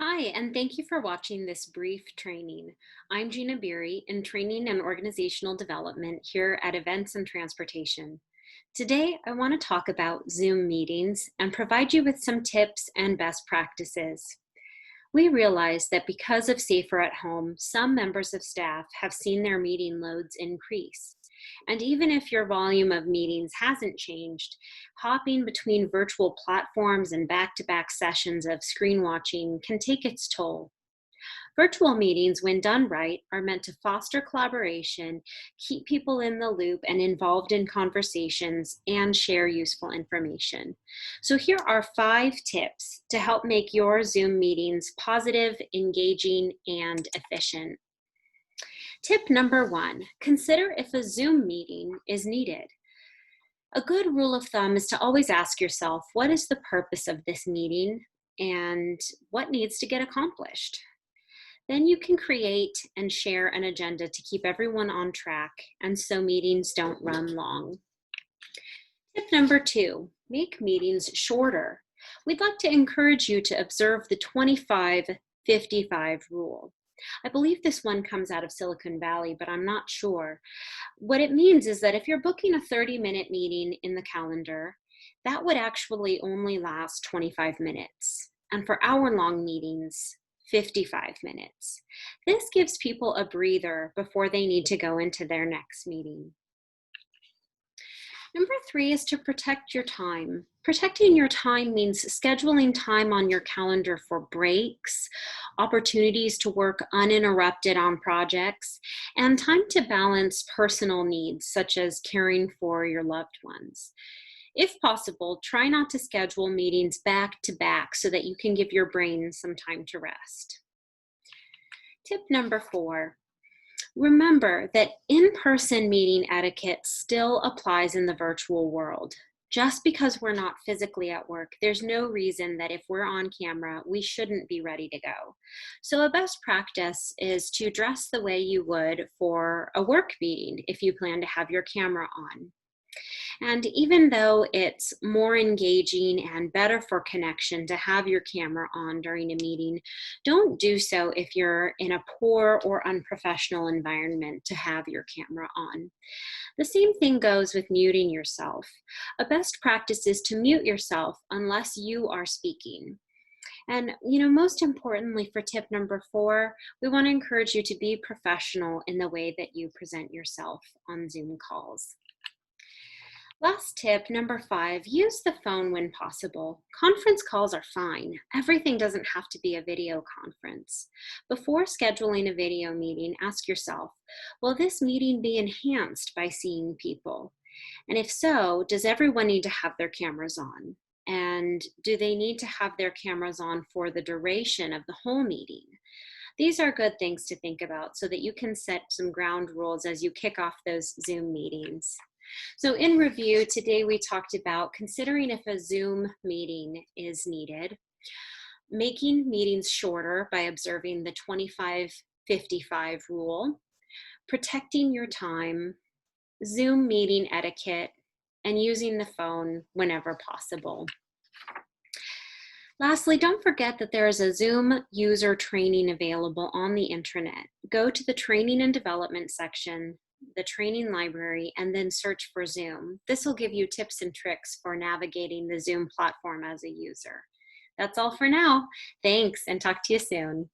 Hi, and thank you for watching this brief training. I'm Gina Biri in Training and Organizational Development here at Events and Transportation. Today, I want to talk about Zoom meetings and provide you with some tips and best practices. We realize that because of Safer at Home, some members of staff have seen their meeting loads increase. And even if your volume of meetings hasn't changed, hopping between virtual platforms and back to back sessions of screen watching can take its toll. Virtual meetings, when done right, are meant to foster collaboration, keep people in the loop and involved in conversations, and share useful information. So, here are 5 tips to help make your Zoom meetings positive, engaging, and efficient. Tip number 1, consider if a Zoom meeting is needed. A good rule of thumb is to always ask yourself, what is the purpose of this meeting and what needs to get accomplished? Then you can create and share an agenda to keep everyone on track and so meetings don't run long. Tip number 2, make meetings shorter. We'd like to encourage you to observe the 25-55 rule. I believe this one comes out of Silicon Valley, but I'm not sure. What it means is that if you're booking a 30-minute meeting in the calendar, that would actually only last 25 minutes. And for hour-long meetings, 55 minutes. This gives people a breather before they need to go into their next meeting. Number 3 is to protect your time. Protecting your time means scheduling time on your calendar for breaks, opportunities to work uninterrupted on projects, and time to balance personal needs, such as caring for your loved ones. If possible, try not to schedule meetings back to back so that you can give your brain some time to rest. Tip number 4, remember that in-person meeting etiquette still applies in the virtual world. Just because we're not physically at work, there's no reason that if we're on camera, we shouldn't be ready to go. So a best practice is to dress the way you would for a work meeting if you plan to have your camera on. And even though it's more engaging and better for connection to have your camera on during a meeting, don't do so if you're in a poor or unprofessional environment to have your camera on. The same thing goes with muting yourself. A best practice is to mute yourself unless you are speaking. And, most importantly for tip number 4, we want to encourage you to be professional in the way that you present yourself on Zoom calls. Last tip, number 5, use the phone when possible. Conference calls are fine. Everything doesn't have to be a video conference. Before scheduling a video meeting, ask yourself, will this meeting be enhanced by seeing people? And if so, does everyone need to have their cameras on? And do they need to have their cameras on for the duration of the whole meeting? These are good things to think about so that you can set some ground rules as you kick off those Zoom meetings. So in review, today we talked about considering if a Zoom meeting is needed, making meetings shorter by observing the 25-55 rule, protecting your time, Zoom meeting etiquette, and using the phone whenever possible. Lastly, don't forget that there is a Zoom user training available on the intranet. Go to the training and development section, the training library, and then search for Zoom. This will give you tips and tricks for navigating the Zoom platform as a user. That's all for now. Thanks, and talk to you soon.